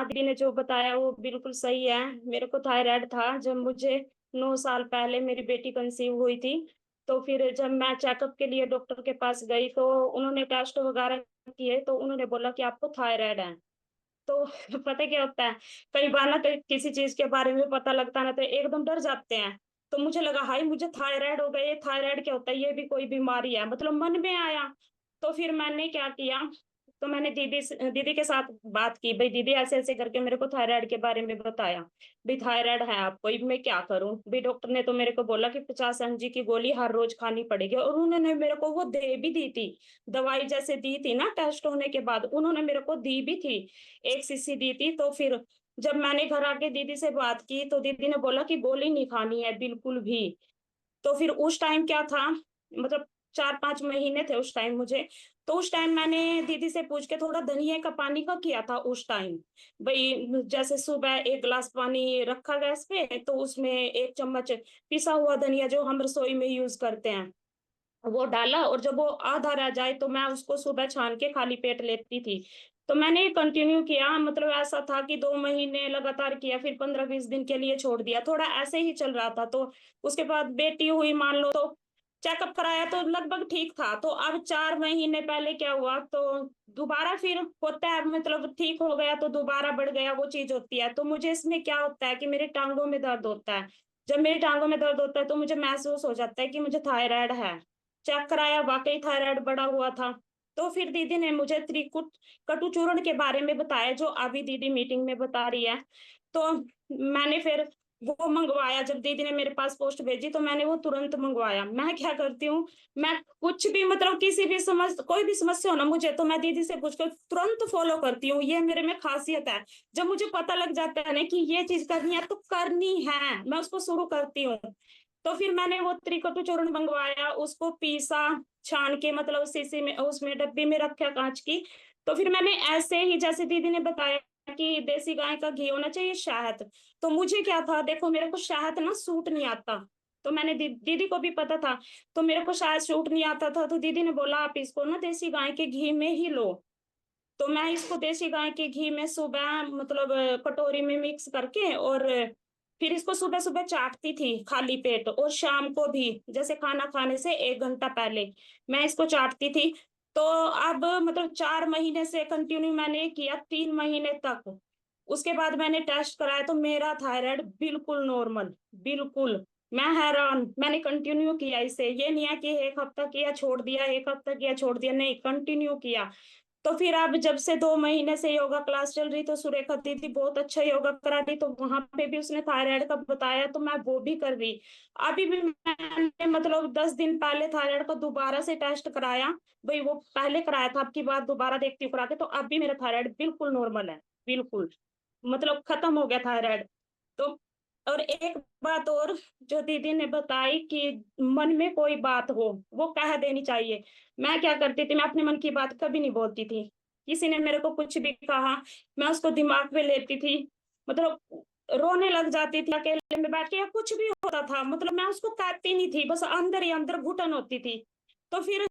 दीदी ने जो बताया वो बिल्कुल सही है। मेरे को थायराइड था जब मुझे 9 साल पहले मेरी बेटी कंसीव हुई थी। तो फिर जब मैं चेकअप के लिए डॉक्टर के पास गई तो उन्होंने टेस्ट वगैरह किए तो उन्होंने बोला कि आपको थायराइड है। तो पता क्या होता है, कई बार ना कहीं किसी चीज के बारे में पता लगता है ना तो एकदम डर जाते हैं। तो मुझे लगा हाय मुझे थायराइड हो गया, ये थायराइड क्या होता है, ये भी कोई बीमारी है, मतलब मन में आया। तो फिर मैंने क्या किया, तो मैंने दीदी के साथ बात की, भाई दीदी ऐसे ऐसे करके मेरे को थायराइड के बारे में बताया। भाई थायराइड है आपको, अब मैं क्या करूं। भाई डॉक्टर ने तो मेरे को बोला कि 50 mg की गोली हर रोज खानी पड़ेगी, और उन्होंने मेरे को वो दे भी दी थी। दवाई जैसे दी थी ना टेस्ट होने के बाद, उन्होंने मेरे को दी भी थी, 1 शीशी दी थी। तो फिर जब मैंने घर आके दीदी से बात की तो दीदी ने बोला कि गोली नहीं खानी है बिल्कुल भी। तो फिर उस टाइम क्या था, मतलब 4-5 महीने थे उस टाइम मुझे। तो उस टाइम मैंने दीदी से पूछ के थोड़ा धनिया का पानी का किया था उस टाइम। भाई जैसे सुबह 1 गिलास पानी रखा गैस पे, तो उसमें 1 चम्मच पिसा हुआ धनिया जो हम रसोई में यूज करते हैं वो डाला, और जब वो आधा रह जाए तो मैं उसको सुबह छान के खाली पेट लेती थी। तो मैंने कंटिन्यू किया, मतलब ऐसा था कि 2 महीने लगातार किया, फिर 15-20 दिन के लिए छोड़ दिया, थोड़ा ऐसे ही चल रहा था। तो उसके बाद बेटी हुई मान लो, तो चेकअप कराया तो लगभग ठीक था। तो अब 4 महीने पहले क्या हुआ, तो दोबारा फिर होता है, मतलब ठीक हो गया तो दोबारा बढ़ गया, वो चीज होती है। तो मुझे इसमें क्या होता है कि मेरे टांगों में दर्द होता है। जब मेरी टांगों में दर्द होता है तो मुझे महसूस हो जाता है कि मुझे थायराइड है। चेक कराया, वाकई थायराइड बढ़ा हुआ था। तो फिर दीदी ने मुझे त्रिकुट कटु चूर्ण के बारे में बताया, जो अभी दीदी मीटिंग में बता रही है। तो मैंने फिर वो मंगवाया, जब दीदी ने मेरे पास पोस्ट भेजी तो मैंने वो तुरंत मंगवाया। मैं क्या करती हूँ, मैं कुछ भी मतलब किसी भी कोई भी समस्या हो ना मुझे, तो मैं दीदी से पूछ कर तुरंत फॉलो करती हूँ, ये मेरे में खासियत है। जब मुझे पता लग जाता है ना कि ये चीज करनी है तो करनी है, मैं उसको शुरू करती हूँ। तो फिर मैंने वो त्रिकटु चूर्ण मंगवाया, उसको पीसा, छान के, मतलब शीशी में, उसमें डब्बी में रखा कांच की। तो फिर मैंने ऐसे ही जैसे दीदी ने बताया कि देसी गाय का घी होना चाहिए, शहद। तो मुझे क्या था, देखो मेरे को शहद ना सूट नहीं आता। तो मैंने दीदी को भी पता था, तो मेरे को शायद सूट नहीं आता था। तो दीदी ने बोला आप इसको ना देसी गाय के घी में ही लो। तो मैं इसको देसी गाय के घी में सुबह, मतलब कटोरी में मिक्स करके, और फिर इसको सुबह सुबह चाटती थी खाली पेट, और शाम को भी जैसे खाना खाने से 1 घंटा पहले मैं इसको चाटती थी। तो अब मतलब 4 महीने से कंटिन्यू मैंने किया, 3 महीने तक। उसके बाद मैंने टेस्ट कराया तो मेरा थायराइड बिल्कुल नॉर्मल, बिल्कुल। मैं हैरान, मैंने कंटिन्यू किया इसे, ये नहीं है कि 1 हफ्ता किया छोड़ दिया, 1 हफ्ता किया छोड़ दिया, नहीं, कंटिन्यू किया। तो फिर अब जब से 2 महीने से योगा क्लास चल रही, तो सुरेखा दीदी बहुत अच्छा योगा करा रही, तो वहां पे भी उसने थायराइड का बताया तो मैं वो भी कर रही। अभी भी मैंने मतलब 10 दिन पहले थायराइड का दोबारा से टेस्ट कराया। भाई वो पहले कराया था, अब की बात दोबारा देखती हूँ करा के, तो अब भी मेरा थायराइड बिल्कुल नॉर्मल है, बिल्कुल, मतलब खत्म हो गया थायराइड। तो और एक बात और, जो दीदी ने बताई कि मन में कोई बात हो वो कह देनी चाहिए। मैं क्या करती थी, मैं अपने मन की बात कभी नहीं बोलती थी। किसी ने मेरे को कुछ भी कहा, मैं उसको दिमाग पे लेती थी, मतलब रोने लग जाती थी अकेले में बैठ के, या कुछ भी होता था, मतलब मैं उसको कहती नहीं थी, बस अंदर ही अंदर घुटन होती थी। तो फिर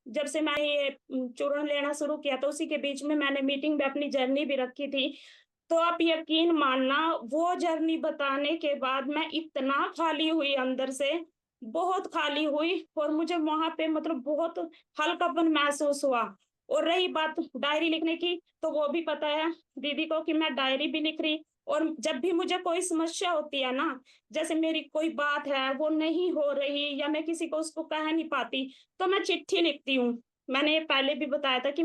जब से मैं ये चूर्ण लेना शुरू किया, तो उसी के बीच में मैंने मीटिंग में अपनी जर्नी भी रखी थी। तो आप यकीन मानना, वो जर्नी बताने के बाद मैं इतना खाली हुई अंदर से, बहुत खाली हुई, और मुझे वहां पे मतलब बहुत हल्कापन महसूस हुआ। और रही बात डायरी लिखने की, तो वो भी पता है दीदी को कि मैं डायरी भी लिख रही। और जब भी मुझे कोई समस्या होती है ना, जैसे मेरी कोई बात है वो नहीं हो रही, या मैं किसी को उसको कह नहीं पाती, तो मैं चिट्ठी लिखती हूँ। मैंने पहले भी बताया था कि